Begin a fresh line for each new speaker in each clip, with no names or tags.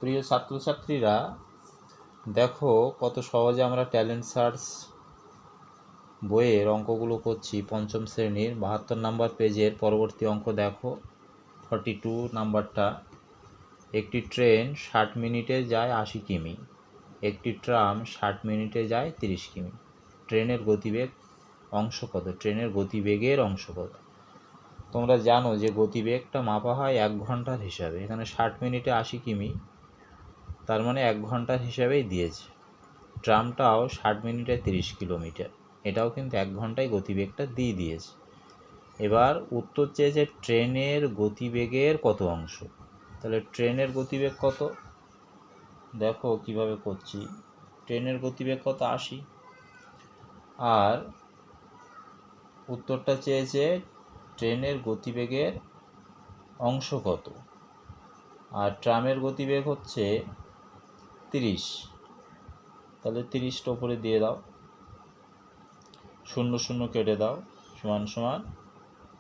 প্রিয় ছাত্রছাত্রীরা, দেখো কত সহজে আমরা ট্যালেন্ট সার্চ বইয়ের অঙ্কগুলো করছি। পঞ্চম শ্রেণীর 72 নাম্বার পেজের পরবর্তী অঙ্ক দেখো, 42 নাম্বারটা। একটি ট্রেন 60 মিনিটে যায় 80 কিমি, একটি ট্রাম 60 মিনিটে যায় 30 কিমি। ট্রেনের গতিবেগ অংশ কত? ট্রেনের গতিবেগের অংশ কত? তোমরা জানো যে গতিবেগটা মাপা হয় 1 ঘন্টার হিসাবে। এখানে 60 মিনিটে 80 কিমি, তার মানে 1 ঘন্টার হিসাবেই দিয়েছে। ট্রামটাও 60 মিনিটে 30 কিলোমিটার, এটাও কিন্তু 1 ঘন্টায় গতিবেগটা দিয়েছে। এবার উত্তর চেয়েছে ট্রেনের গতিবেগের কত অংশ। তাহলে ট্রেনের গতিবেগ কত? দেখো কিভাবে করছি। ট্রেনের গতিবেগ কত? 80। আর উত্তরটা চেয়েছে ট্রেনের গতিবেগের অংশ কত, আর ট্রামের গতিবেগ হচ্ছে 30। তাহলে 30টা উপরে দিয়ে দাও, 0 0 কেটে দাও, সমান সমান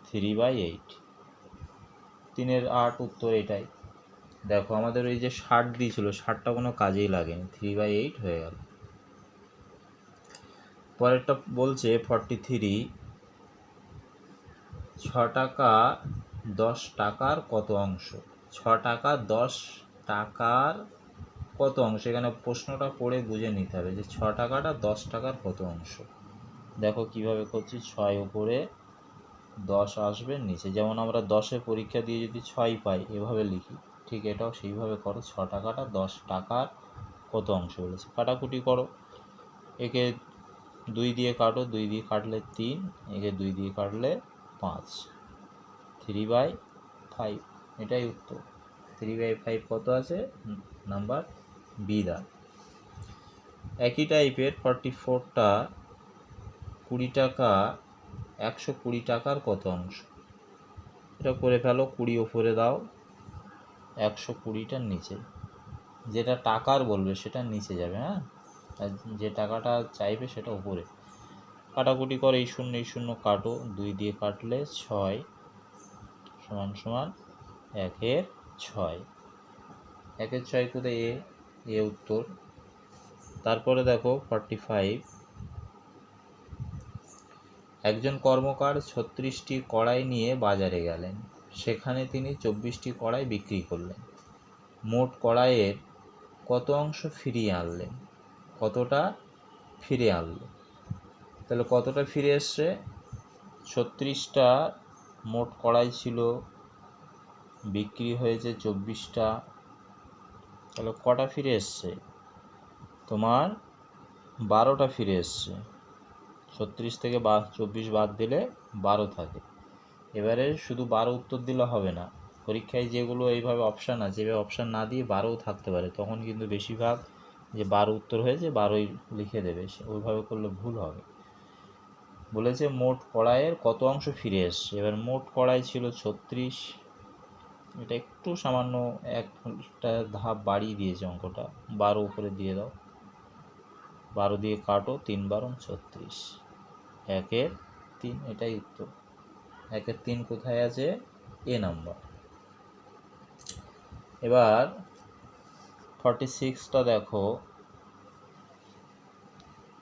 3/8। 3 × 8 উত্তর এটাই। দেখো আমাদের ওই যে 60 দিয়েছিল, 60টা কোনো কাজেই লাগেনি, 3/8 হয়ে গেল। পরেরটা বলছে 43, 6 টাকা 10 টাকার কত অংশ? 6 টাকা 10 টাকার কত অংশ? এখানে প্রশ্নটা পড়ে বুঝে নিতে হবে যে 6 টাকাটা 10 টাকার কত অংশ। দেখো কিভাবে করছি। 6 উপরে 10 আসবে নিচে, যেমন আমরা 10-এ পরীক্ষা দিয়ে যদি 6 পাই এভাবে লিখি, ঠিক এটাও সেইভাবে করো। 6 টাকাটা 10 টাকার কত অংশ বলেছে। কাটাকুটি করো, একে 2 দিয়ে কাটো, 2 দিয়ে কাটলে 3, একে 2 দিয়ে কাটলে 5, 3/5। এটাই উত্তর। 3/5 কত আছে? নাম্বার বি দা। একই টাইপের 44টা 20 টাকা 120 টাকার কত অংশ? এটা করে ফেলো। 20 উপরে দাও, 120টার নিচে। যেটা টাকার বলবে সেটা নিচে যাবে, হ্যাঁ, আর যে টাকাটা চাইবে সেটা উপরে। কাটাকুটি করে এই 0 কাটো, 2 দিয়ে কাটলে 6, সমান সমান 1/6। 1/6 কোথায়? এ উত্তর। তারপরে দেখো 45, একজন কর্মকার 36টি কড়াই নিয়ে বাজারে গেলেন, সেখানে তিনি 24টি কড়াই বিক্রি করলেন। মোট কড়াইয়ের কত অংশ ফিরিয়ে আনলেন? কতটা ফিরে আনলো? তাহলে কতটা ফিরে এসছে? 36টা মোট কড়াই ছিল, বিক্রি হয়েছে 24টা, তাহলে কটা ফিরে এসছে? তোমার 12টা ফিরে এসছে। 36 থেকে 24 বাদ দিলে 12 থাকে। এবারে শুধু 12 উত্তর দিলে হবে না, পরীক্ষায় যেগুলো এইভাবে অপশান আছে, এভাবে অপশান না দিয়ে 12ও থাকতে পারে, তখন কিন্তু বেশিরভাগ যে 12 উত্তর হয়েছে 12ই লিখে দেবে, ওইভাবে করলে ভুল হবে। বলেছে মোট কড়াইয়ের কত অংশ ফিরে এসছে। এবার মোট কড়াই ছিল 36, এটা একটু সামান্য একটা ধাপ বাড়িয়ে দিয়েছে অঙ্কটা। 12 উপরে দিয়ে দাও, 12 দিয়ে কাটো, 3 × 12 = 36, 1/3। এটাই উত্তর। 1/3 কোথায় আছে? এ নাম্বার। এবার 46টা দেখো,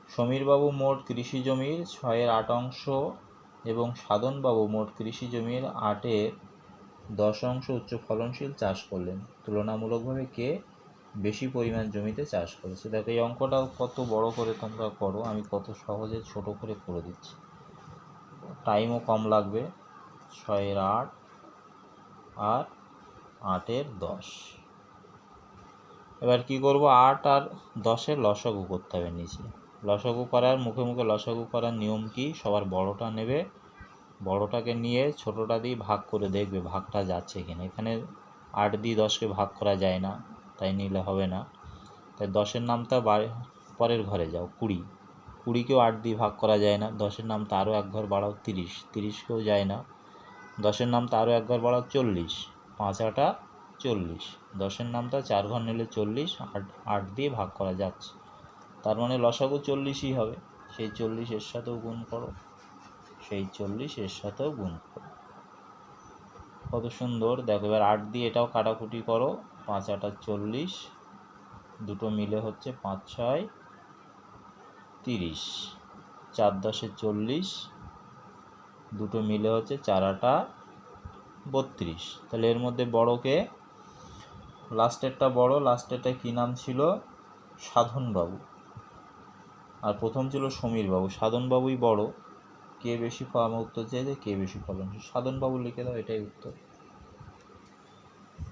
সমীরবাবু মোট কৃষি জমির 6/8 অংশ এবং সাধনবাবু মোট কৃষি জমির 8/10 অংশ উচ্চ ফলনশীল চাষ করলেন। তুলনামূলকভাবে কে বেশি পরিমাণ জমিতে চাষ করেছে? দেখো এই অঙ্কটাও কত বড় করে তোমরা করো, আমি কত সহজে ছোট করে করে দিচ্ছি, টাইমও কম লাগবে। 6/8 আর 8/10। এবার কি করব? 8 আর 10-এর লসাগু করতে হবে নিচে। লসাগু করার মুখে মুখে লসাগু করার নিয়ম কি? সবার বড়টা নেবে, বড়টাকে নিয়ে ছোটটা দিয়ে ভাগ করে দেখবে ভাগটা যাচ্ছে কিনা। এখানে 8 দিয়ে 10কে ভাগ করা যায় না, তাই নিলে হবে না। তাই 10-এর নামটা পরের ঘরে যাও, 20, 20কেও 8 দিয়ে ভাগ করা যায় না। 10-এর নামটা আরও এক ঘর বাড়াও, 30, 30কেও যায় না। 10-এর নামটা আরও এক ঘর বাড়াও, 40, 5 × 8 = 40। 10-এর নামটা 4 ঘর নিলে 40, 8 দিয়ে ভাগ করা যাচ্ছে, তার মানে লসাগু 40ই হবে। সেই 40 এর সাথেও গুণ করো, সেই 40 এর সাথেও গুণ করো। কত সুন্দর। দেখো এবার 8 দিয়ে এটাও কাটাকুটি করো, 5 8 40, দুটো মিলে হচ্ছে 5 6 30, 4 10 40, দুটো মিলে হচ্ছে 4 8 32। তাহলে এর মধ্যে বড়কে, লাস্টেরটা বড়, লাস্টেরটা কী নাম ছিল? সাধনবাবু। আর প্রথম ছিল সমীরবাবু। সাধনবাবুই বড়। কে বেশি উত্তর চেয়েছে কে বেশি ফলনশীল, সাধনবাবু লিখে দাও, এটাই উত্তর।